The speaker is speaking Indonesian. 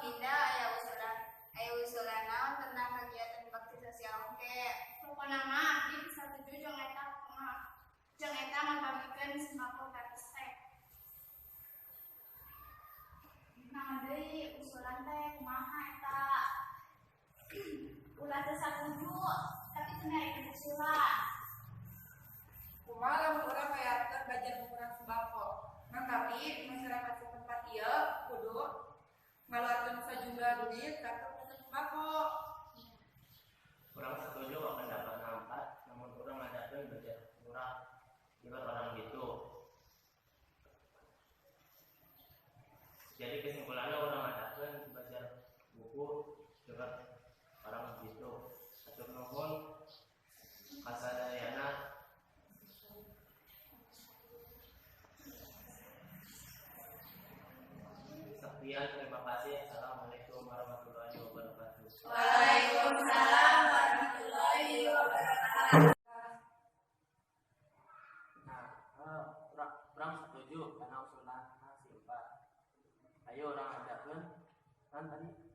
Dinda aya usulan naon tentang kegiatan bakti sosial oke. Pokona mah abdi bisa tuju jeung eta membagikeun sembako gratis teh. Nah deui usulan teh kumaha eta? Ulah teu satuju tapi teu naik usulan. Kumaha lamun urang hayangkeun belajar mengurangi sembako. Nah, tapi masyarakat setempat ieu kudu ngaluarkeun sajumlah duit kanggo pesen sembako. Kurang setuju kok pendapat nampak, namun kurang ngadakeun belajar murah ibarat orang gitu. Jadi kesimpulannya orang ngadakeun belajar buku ibarat orang gitu. Atur nuhun kasadayana. Sekian, terima kasih. Assalamualaikum warahmatullahi wabarakatuh. Waalaikumsalam warahmatullahi wabarakatuh. Orang setuju karena usulan si Pak. Ayo orang adakeun kan tadi